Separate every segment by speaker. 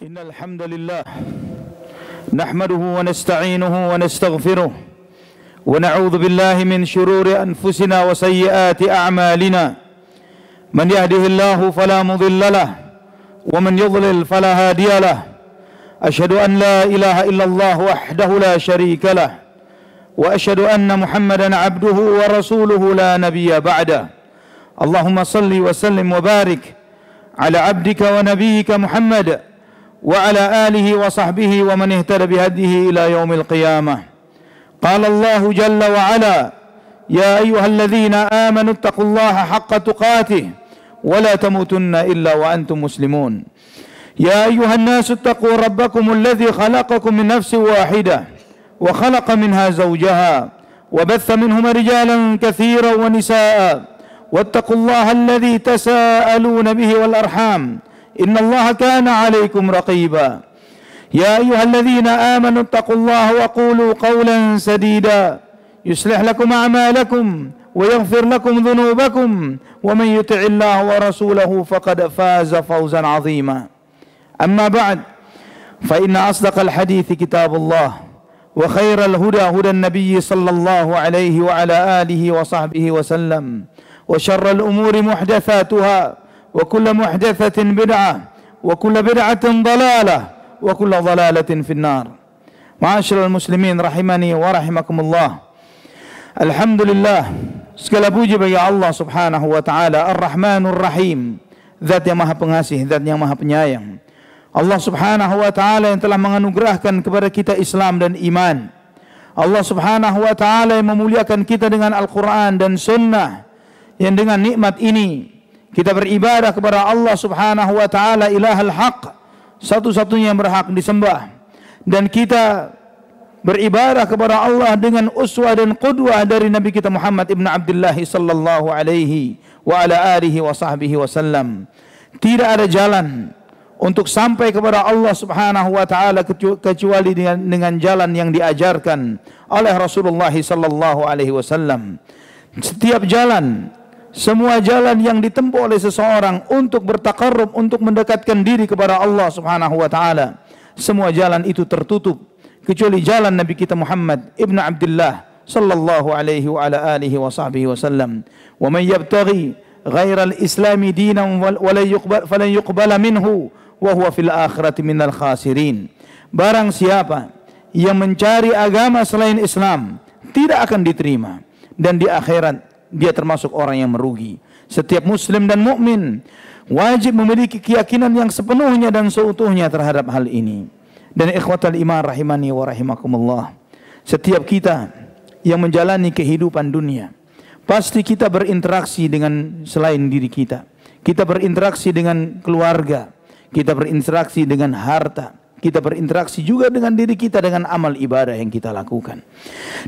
Speaker 1: إن الحمد لله نحمده ونستعينه ونستغفره ونعوذ بالله من شرور أنفسنا وسيئات أعمالنا من يهده الله فلا مضل له ومن يضلل فلا هادي له أشهد أن لا إله إلا الله وحده لا شريك له وأشهد أن محمدا عبده ورسوله لا نبي بعده اللهم صل وسلم وبارك على عبدك ونبيك محمد وعلى آله وصحبه ومن اهتدى بهديه إلى يوم القيامة. قال الله جل وعلا: يا أيها الذين آمنوا اتقوا الله حق تقاته ولا تموتن إلا وأنتم مسلمون. يا أيها الناس اتقوا ربكم الذي خلقكم من نفس واحدة وخلق منها زوجها وبث منهما رجالا كثيرا ونساء واتقوا الله الذي تساءلون به والأرحام إن الله كان عليكم رقيبا. يا أيها الذين آمنوا اتقوا الله وقولوا قولا سديدا يصلح لكم أعمالكم ويغفر لكم ذنوبكم ومن يطع الله ورسوله فقد فاز فوزا عظيما. أما بعد فإن أصدق الحديث كتاب الله وخير الهدى هدى النبي صلى الله عليه وعلى آله وصحبه وسلم وشر الأمور محدثاتها وكل محدثة بدعة وكل بدعة ضلالة وكل ضلالة في النار. Ma'asyiral muslimin rahimani wa rahimakumullah. Alhamdulillah, segala puji bagi Allah Subhanahu wa taala Ar-Rahmanur Rahim, Zat yang Maha Pengasih, Zat yang Maha Penyayang. Allah Subhanahu wa taala yang telah menganugerahkan kepada kita Islam dan iman. Allah Subhanahu wa taala yang memuliakan kita dengan Al-Qur'an dan sunnah, yang dengan nikmat ini kita beribadah kepada Allah Subhanahu wa taala ilahul haq, satu-satunya yang berhak disembah, dan kita beribadah kepada Allah dengan uswah dan qudwah dari Nabi kita Muhammad ibn Abdullah sallallahu alaihi wa ala alihi wa sahbihi wasallam. Tidak ada jalan untuk sampai kepada Allah Subhanahu wa taala kecuali dengan jalan yang diajarkan oleh Rasulullah sallallahu alaihi wasallam. Setiap jalan, semua jalan yang ditempuh oleh seseorang untuk bertaqarrub, untuk mendekatkan diri kepada Allah Subhanahu wa taala, semua jalan itu tertutup kecuali jalan Nabi kita Muhammad ibn Abdullah sallallahu alaihi wa ala alihi wa sahbihi wasallam. Wa man yabtaghi ghairal islami dinan falan yuqbala minhu wa huwa fil akhirati minal khasirin. Barang siapa yang mencari agama selain Islam tidak akan diterima, dan di akhirat dia termasuk orang yang merugi. Setiap muslim dan mukmin wajib memiliki keyakinan yang sepenuhnya dan seutuhnya terhadap hal ini. Dan ikhwatal iman rahimani wa rahimakumullah, setiap kita yang menjalani kehidupan dunia, pasti kita berinteraksi dengan selain diri kita. Kita berinteraksi dengan keluarga, kita berinteraksi dengan harta, kita berinteraksi juga dengan diri kita dengan amal ibadah yang kita lakukan.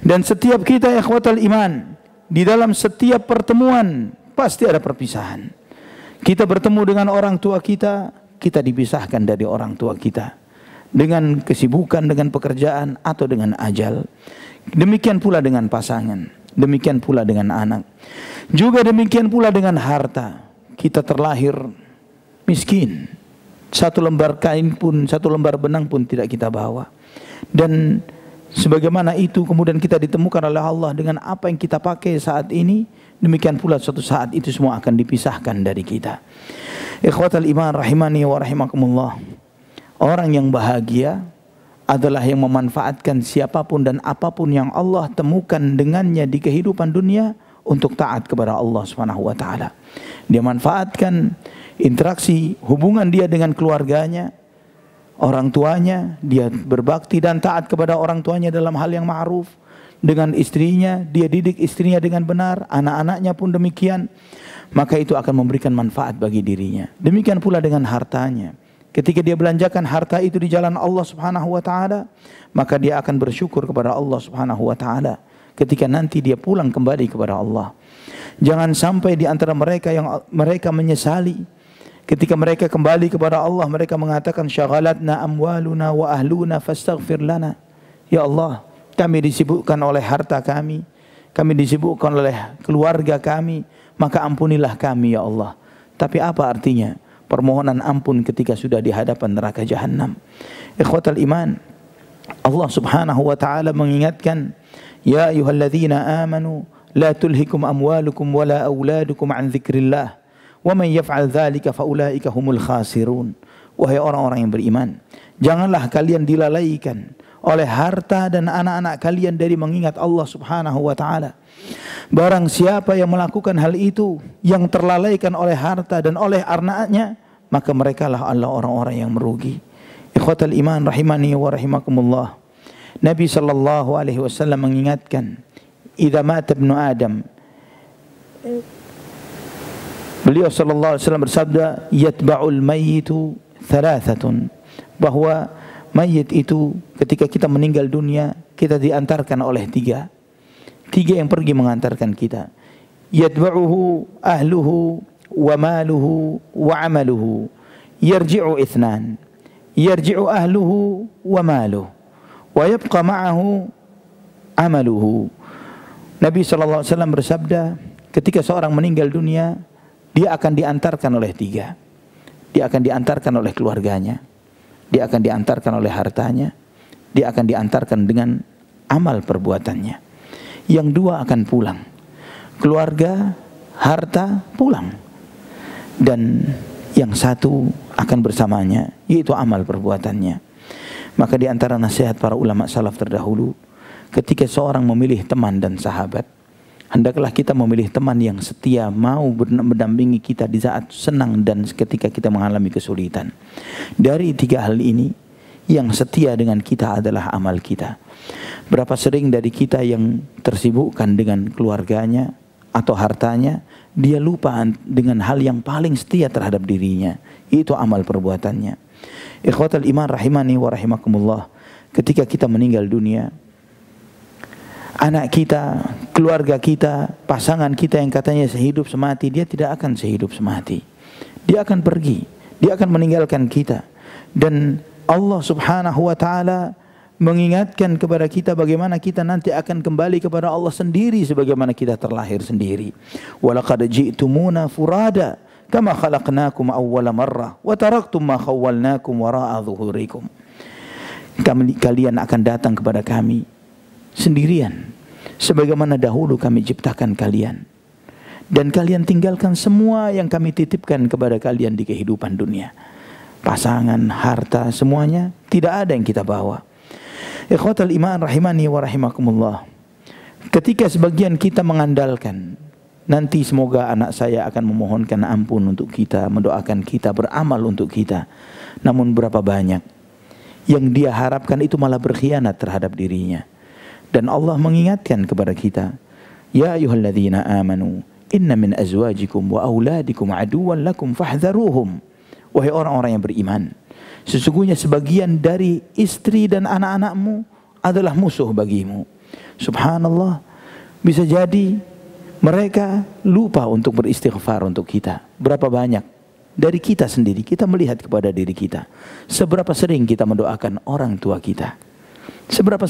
Speaker 1: Dan setiap kita ikhwatal iman, di dalam setiap pertemuan pasti ada perpisahan. Kita bertemu dengan orang tua kita, kita dipisahkan dari orang tua kita dengan kesibukan, dengan pekerjaan, atau dengan ajal. Demikian pula dengan pasangan, demikian pula dengan anak, juga demikian pula dengan harta. Kita terlahir miskin, satu lembar kain pun, satu lembar benang pun tidak kita bawa. Dan sebagaimana itu kemudian kita ditemukan oleh Allah dengan apa yang kita pakai saat ini, demikian pula suatu saat itu semua akan dipisahkan dari kita. Ikhwatal iman rahimani wa rahimakumullah, orang yang bahagia adalah yang memanfaatkan siapapun dan apapun yang Allah temukan dengannya di kehidupan dunia untuk taat kepada Allah Subhanahu wa taala. Dia manfaatkan interaksi hubungan dia dengan keluarganya, orang tuanya, dia berbakti dan taat kepada orang tuanya dalam hal yang ma'ruf. Dengan istrinya, dia didik istrinya dengan benar, anak-anaknya pun demikian. Maka itu akan memberikan manfaat bagi dirinya. Demikian pula dengan hartanya. Ketika dia belanjakan harta itu di jalan Allah Subhanahu wa taala, maka dia akan bersyukur kepada Allah Subhanahu wa taala ketika nanti dia pulang kembali kepada Allah. Jangan sampai di antara mereka yang mereka menyesali ketika mereka kembali kepada Allah, mereka mengatakan syaghalatna amwaluna wa ahluna fastaghfir lana. Ya Allah, kami disibukkan oleh harta kami disibukkan oleh keluarga kami, maka ampunilah kami ya Allah. Tapi apa artinya? permohonan ampun ketika sudah di hadapan neraka jahanam. Ikhwatal iman, Allah Subhanahu wa taala mengingatkan, ya ayyuhalladzina amanu la tulhikum amwalukum wala auladukum an dzikrillah wa man yaf'al dzalika faulaika humul khasirun. Wahai orang-orang yang beriman, janganlah kalian dilalaikan oleh harta dan anak-anak kalian dari mengingat Allah Subhanahu wa taala. Barang siapa yang melakukan hal itu, yang terlalaikan oleh harta dan oleh anaknya, maka merekalah Allah orang-orang yang merugi. Ikhwatal iman rahimani wa rahimakumullah. Nabi sallallahu alaihi wasallam mengingatkan, idza mata ibnu Adam, beliau sallallahu alaihi wasallam bersabda, yatba'ul mayyitu thalathatun, bahwa mayit itu ketika kita meninggal dunia, kita diantarkan oleh tiga yang pergi mengantarkan kita. Yatba'uhu ahluhu wa maluhu wa amaluhu. Yarji'u ithnan. Yarji'u ahluhu wa maluhu wa yabqa ma'ahu amaluhu. Nabi sallallahu alaihi wasallam bersabda, ketika seorang meninggal dunia, dia akan diantarkan oleh tiga. Dia akan diantarkan oleh keluarganya, dia akan diantarkan oleh hartanya, dia akan diantarkan dengan amal perbuatannya. Yang dua akan pulang, keluarga, harta pulang, dan yang satu akan bersamanya, yaitu amal perbuatannya. Maka di antara nasihat para ulama salaf terdahulu, ketika seorang memilih teman dan sahabat, hendaklah kita memilih teman yang setia, mau mendampingi kita di saat senang dan ketika kita mengalami kesulitan. Dari tiga hal ini, yang setia dengan kita adalah amal kita. Berapa sering dari kita yang tersibukkan dengan keluarganya atau hartanya, dia lupa dengan hal yang paling setia terhadap dirinya, itu amal perbuatannya. Ikhwatal iman rahimani wa rahimakumullah, ketika kita meninggal dunia, anak kita, keluarga kita, pasangan kita yang katanya sehidup semati, dia tidak akan sehidup semati. Dia akan pergi, dia akan meninggalkan kita. Dan Allah Subhanahu wa taala mengingatkan kepada kita bagaimana kita nanti akan kembali kepada Allah sendiri sebagaimana kita terlahir sendiri. Walaqad ji'tumuna furada kama khalaqnakum awwala marrah wa taraktum ma khawwalnakum wara'a dhuhurikum. Kalian akan datang kepada kami sendirian sebagaimana dahulu kami ciptakan kalian, dan kalian tinggalkan semua yang kami titipkan kepada kalian di kehidupan dunia. Pasangan, harta, semuanya tidak ada yang kita bawa. Ikhwatal iman rahimani wa rahimakumullah, ketika sebagian kita mengandalkan nanti semoga anak saya akan memohonkan ampun untuk kita, mendoakan kita, beramal untuk kita, namun berapa banyak yang dia harapkan itu malah berkhianat terhadap dirinya. Dan Allah mengingatkan kepada kita, ya ayyuhalladzina amanu inna min azwajikum wa auladikum aduwwan lakum fahdharuhum. Wahai orang-orang yang beriman, sesungguhnya sebagian dari istri dan anak-anakmu adalah musuh bagimu. Subhanallah, bisa jadi mereka lupa untuk beristighfar untuk kita. Berapa banyak dari kita sendiri, kita melihat kepada diri kita, seberapa sering kita mendoakan orang tua kita. Seberapa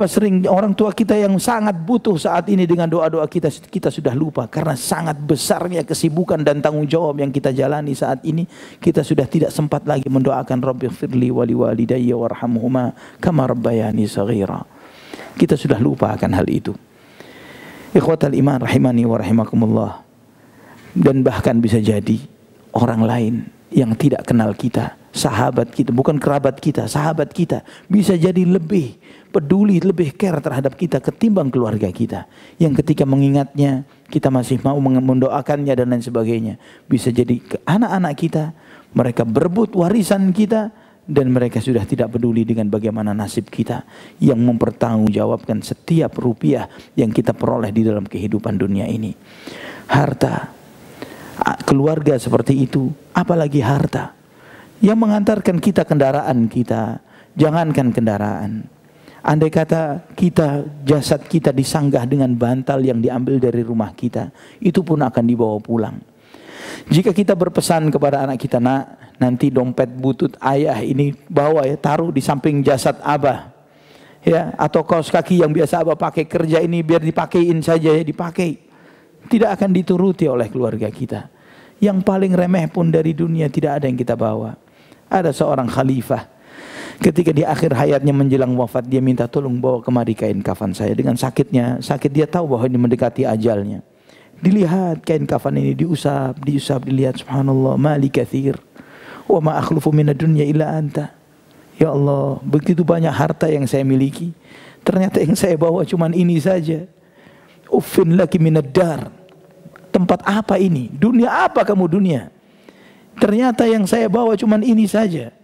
Speaker 1: sering orang tua kita yang sangat butuh saat ini dengan doa-doa kita, kita sudah lupa karena sangat besarnya kesibukan dan tanggung jawab yang kita jalani saat ini. Kita sudah tidak sempat lagi mendoakan Rabbighfirli wa liwalidayya warhamhuma kama rabbayani shaghira. Kita sudah lupa akan hal itu. Ikhwatal iman rahimani wa rahimakumullah. Dan bahkan bisa jadi orang lain yang tidak kenal kita, sahabat kita, bukan kerabat kita, sahabat kita, bisa jadi lebih peduli, lebih care terhadap kita ketimbang keluarga kita, yang ketika mengingatnya kita masih mau mendoakannya dan lain sebagainya. Bisa jadi anak-anak kita, mereka berebut warisan kita dan mereka sudah tidak peduli dengan bagaimana nasib kita yang mempertanggungjawabkan setiap rupiah yang kita peroleh di dalam kehidupan dunia ini. Harta, keluarga seperti itu, apalagi harta yang mengantarkan kita kendaraan kita. Jangankan kendaraan, andai kata kita, jasad kita disanggah dengan bantal yang diambil dari rumah kita, itu pun akan dibawa pulang. Jika kita berpesan kepada anak kita, nak, nanti dompet butut ayah ini bawa ya, taruh di samping jasad abah, ya, atau kaos kaki yang biasa abah pakai kerja ini biar dipakein saja ya, dipakai. Tidak akan dituruti oleh keluarga kita. Yang paling remeh pun dari dunia tidak ada yang kita bawa. Ada seorang khalifah, ketika di akhir hayatnya menjelang wafat, dia minta tolong bawa kemari kain kafan saya. Dengan sakit dia tahu bahwa ini mendekati ajalnya. Dilihat kain kafan ini, diusap, dilihat, subhanallah, mali kathir, wa ma akhlufu minad dunya illa anta. Ya Allah, begitu banyak harta yang saya miliki, ternyata yang saya bawa cuma ini saja. Uffin laki minad dar. Tempat apa ini? Dunia apa kamu dunia? Ternyata yang saya bawa cuma ini saja.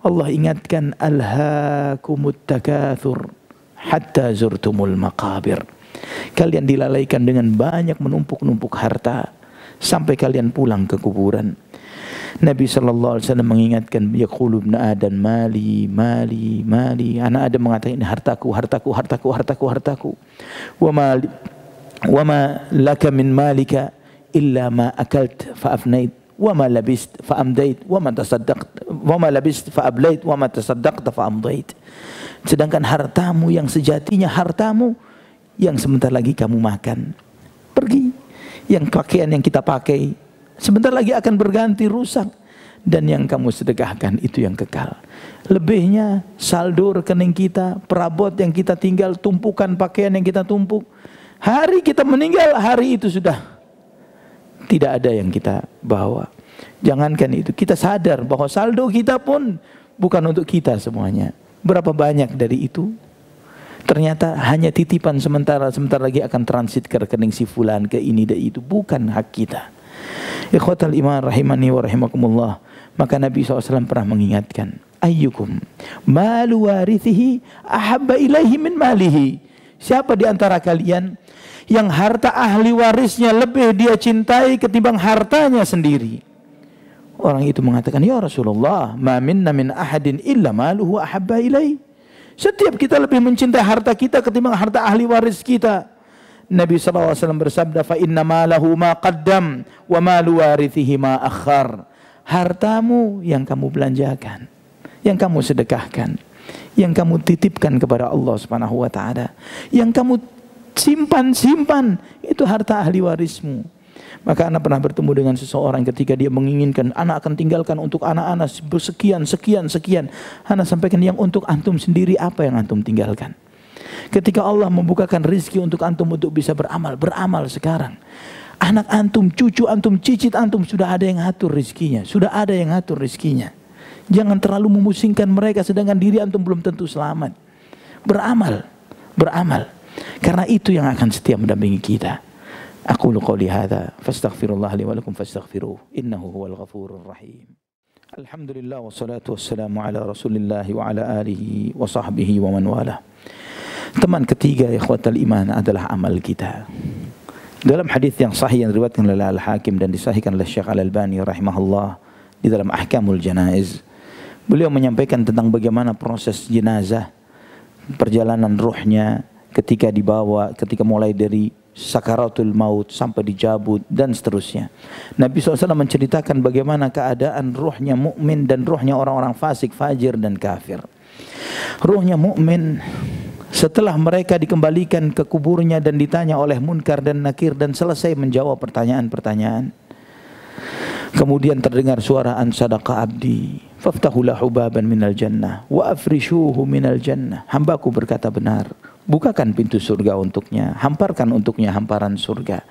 Speaker 1: Allah ingatkan, alhaakumut takatsur hatta zurtumul maqabir. Kalian dilalaikan dengan banyak menumpuk-numpuk harta sampai kalian pulang ke kuburan. Nabi sallallahu alaihi wasallam mengingatkan, yaqulu ibnu adam mali mali mali. Anak Adam mengatakan, hartaku hartaku hartaku hartaku hartaku. Wa ma laka min malika illa ma akalt fa afnait wa ma labist fa amdait wa ma tasaddaqt wa ma labist fa ablait wa ma tasaddaqta fa amdait. Sedangkan hartamu yang sejatinya hartamu yang sebentar lagi kamu makan, pergi. Yang pakaian yang kita pakai sebentar lagi akan berganti, rusak. Dan yang kamu sedekahkan itu yang kekal. Lebihnya saldo rekening kita, perabot yang kita tinggal, tumpukan pakaian yang kita tumpuk, hari kita meninggal, hari itu sudah tidak ada yang kita bawa. Jangankan itu, kita sadar bahwa saldo kita pun bukan untuk kita semuanya. Berapa banyak dari itu ternyata hanya titipan sementara lagi akan transit ke rekening si fulan, ke ini dan itu, bukan hak kita. Ikhwatal iman rahimani wa rahimakumullah. Maka Nabi SAW pernah mengingatkan, ayyukum malu warithihi ahabba ilaihi min malihi. Siapa di antara kalian yang harta ahli warisnya lebih dia cintai ketimbang hartanya sendiri? Orang itu mengatakan, ya Rasulullah, ma minna min ahadin illa maluhu ahabba ilaihi. Setiap kita lebih mencintai harta kita ketimbang harta ahli waris kita. Nabi SAW bersabda, fa inna malahu ma qaddam wa malu warithihi ma akhar. Hartamu yang kamu belanjakan, yang kamu sedekahkan, yang kamu titipkan kepada Allah Subhanahu wa taala, yang kamu simpan itu harta ahli warismu. Maka anak pernah bertemu dengan seseorang ketika dia menginginkan anak akan tinggalkan untuk anak-anak sekian. Anak sampaikan, yang untuk antum sendiri apa yang antum tinggalkan? Ketika Allah membukakan rizki untuk antum untuk bisa beramal sekarang. Anak antum, cucu antum, cicit antum sudah ada yang atur rizkinya, Jangan terlalu memusingkan mereka sedangkan diri antum belum tentu selamat. Beramal. Karena itu yang akan setia mendampingi kita. Aqulu qouli hadza fastaghfirullah li wa lakum fastaghfiruh innahu huwal ghafurur rahim. Alhamdulillah wassalatu wassalamu ala Rasulillah wa ala alihi wa sahbihi wa man wala. Teman ketiga ikhwatal iman adalah amal kita. Dalam hadis yang sahih yang diriwayatkan oleh Al-Hakim dan disahihkan oleh Syekh Al-Albani rahimahullah di dalam Ahkamul Janaiz, beliau menyampaikan tentang bagaimana proses jenazah, perjalanan ruhnya ketika dibawa, ketika mulai dari sakaratul maut sampai dijabut dan seterusnya. Nabi SAW menceritakan bagaimana keadaan ruhnya mukmin dan ruhnya orang-orang fasik, fajir dan kafir. Ruhnya mukmin setelah mereka dikembalikan ke kuburnya dan ditanya oleh Munkar dan Nakir dan selesai menjawab pertanyaan-pertanyaan, kemudian terdengar suara an sadaqa abdi faftahu lahu baban minal jannah wa afrishuhu minal jannah. Hambaku berkata benar, bukakan pintu surga untuknya, hamparkan untuknya hamparan surga.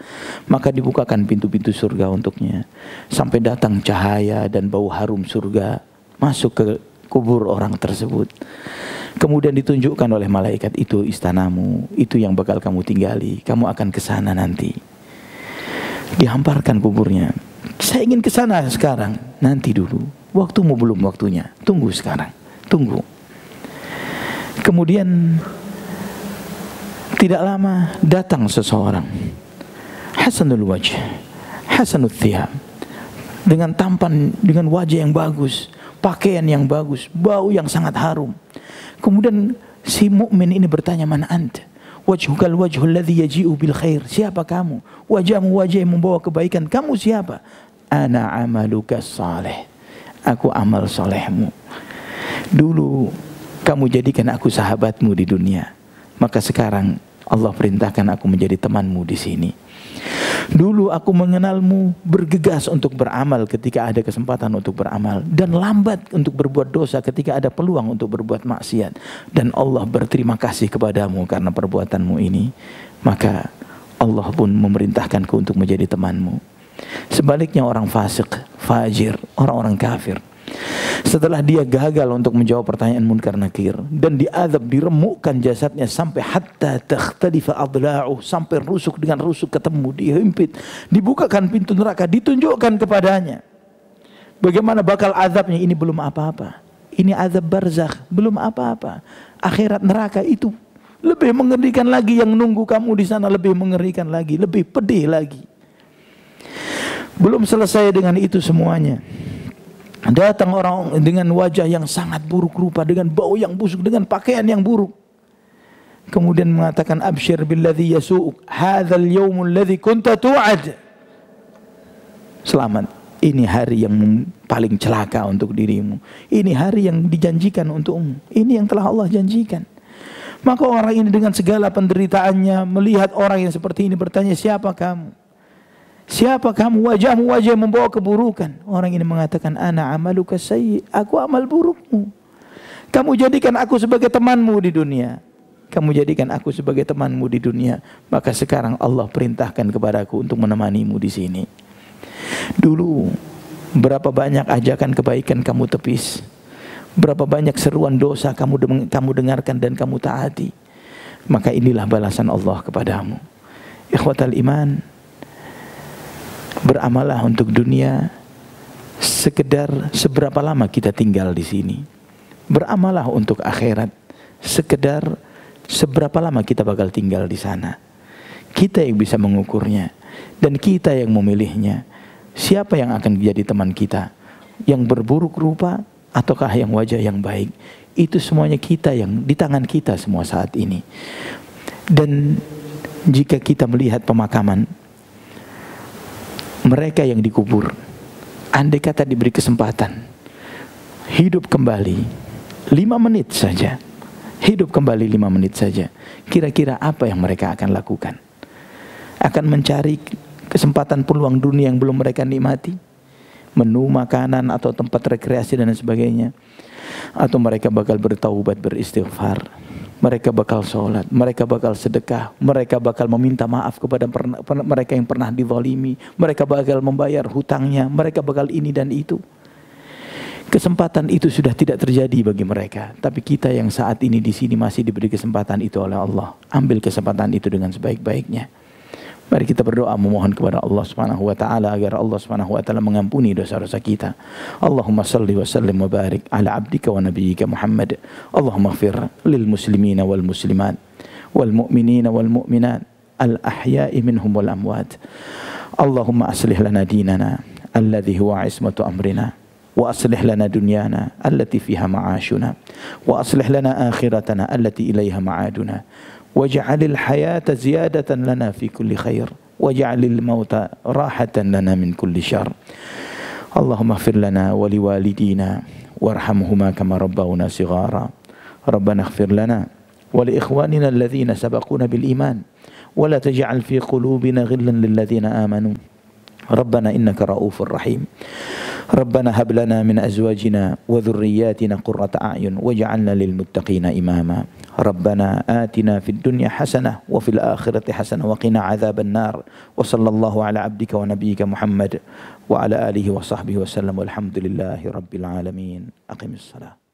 Speaker 1: Maka dibukakan pintu-pintu surga untuknya sampai datang cahaya dan bau harum surga masuk ke kubur orang tersebut. Kemudian ditunjukkan oleh malaikat, itu istanamu, itu yang bakal kamu tinggali, kamu akan ke sana nanti. Dihamparkan kuburnya. Saya ingin ke sana sekarang. Nanti dulu, waktumu belum waktunya. Tunggu sekarang, tunggu. Kemudian tidak lama datang seseorang, hasanul wajh, hasanul thiyab, dengan tampan, dengan wajah yang bagus, pakaian yang bagus, bau yang sangat harum. Kemudian si mukmin ini bertanya, man anta? Wajhukal wajhul ladzi yaji'u bil khair. Siapa kamu? Wajahmu wajah yang membawa kebaikan. Kamu siapa? Ana amaluka salih. Aku amal solehmu. Dulu kamu jadikan aku sahabatmu di dunia, maka sekarang Allah perintahkan aku menjadi temanmu di sini. Dulu aku mengenalmu bergegas untuk beramal ketika ada kesempatan untuk beramal, dan lambat untuk berbuat dosa ketika ada peluang untuk berbuat maksiat. Dan Allah berterima kasih kepadamu karena perbuatanmu ini. Maka Allah pun memerintahkanku untuk menjadi temanmu. Sebaliknya orang fasik, fajir, orang-orang kafir, setelah dia gagal untuk menjawab pertanyaan munkar nakir dan diazab, diremukkan jasadnya sampai hatta takhtalifa adla'u, sampai rusuk dengan rusuk ketemu, dihimpit, dibukakan pintu neraka, ditunjukkan kepadanya bagaimana bakal azabnya. Ini belum apa-apa, ini azab barzakh, belum apa-apa. Akhirat neraka itu lebih mengerikan lagi, yang nunggu kamu di sana lebih mengerikan lagi, lebih pedih lagi. Belum selesai dengan itu semuanya, datang orang dengan wajah yang sangat buruk rupa, dengan bau yang busuk, dengan pakaian yang buruk. Kemudian mengatakan, absyir billadhi yasu'uk, hadzal yawmul ladzi kunta tu'ad. Selamat, ini hari yang paling celaka untuk dirimu. Ini hari yang dijanjikan untukmu. Ini yang telah Allah janjikan. Maka orang ini dengan segala penderitaannya melihat orang yang seperti ini, bertanya, siapa kamu? Siapa kamu? Wajahmu wajah yang membawa keburukan. Orang ini mengatakan, ana amaluka sayyi, aku amal burukmu. Kamu jadikan aku sebagai temanmu di dunia. Kamu jadikan aku sebagai temanmu di dunia. Maka sekarang Allah perintahkan kepadaku untuk menemanimu di sini. Dulu berapa banyak ajakan kebaikan kamu tepis, berapa banyak seruan dosa kamu dengarkan dan kamu taati. Maka inilah balasan Allah kepadamu. Ikhwatal iman, beramalah untuk dunia sekedar seberapa lama kita tinggal di sini. Beramalah untuk akhirat sekedar seberapa lama kita bakal tinggal di sana. Kita yang bisa mengukurnya dan kita yang memilihnya. Siapa yang akan menjadi teman kita? Yang berburuk rupa ataukah yang wajah yang baik? Itu semuanya kita, yang di tangan kita semua saat ini. Dan jika kita melihat pemakaman mereka yang dikubur, andai kata diberi kesempatan hidup kembali 5 menit saja, hidup kembali 5 menit saja, kira-kira apa yang mereka akan lakukan? Akan mencari kesempatan peluang dunia yang belum mereka nikmati, menu makanan atau tempat rekreasi dan sebagainya, atau mereka bakal bertaubat, beristighfar, mereka bakal sholat, mereka bakal sedekah, mereka bakal meminta maaf kepada mereka yang pernah dizalimi, mereka bakal membayar hutangnya, mereka bakal ini dan itu. Kesempatan itu sudah tidak terjadi bagi mereka, tapi kita yang saat ini di sini masih diberi kesempatan itu oleh Allah. Ambil kesempatan itu dengan sebaik-baiknya. Mari kita berdoa memohon kepada Allah Subhanahu wa taala agar Allah Subhanahu wa taala mengampuni dosa-dosa kita. Allahumma shalli wa sallim wa barik ala abdika wa nabiyyika Muhammad. Allahumma ighfir lil muslimina wal muslimat wal mu'minina wal mu'minat al ahya'i minhum wal amwat. Allahumma aslih lana dinana alladhi huwa ismatu amrina wa aslih lana dunyana allati fiha ma'ashuna wa aslih lana akhiratana allati ilaiha ma'aduna. واجعل الحياة زيادة لنا في كل خير واجعل الموت راحة لنا من كل شر. اللهم اغفر لنا ولوالدينا وارحمهما كما ربونا صغارا. ربنا اغفر لنا ولإخواننا الذين سبقونا بالإيمان ولا تجعل في قلوبنا غلا للذين آمنوا. ربنا إنك رؤوف رحيم. ربنا هب لنا من أزواجنا وذرياتنا قرة أعين واجعلنا للمتقين إماما. ربنا آتنا في الدنيا حسنة وفي الآخرة حسنة وقنا عذاب النار. وصلى الله على عبدك ونبيك محمد وعلى آله وصحبه وسلم والحمد لله رب العالمين. أقم الصلاة.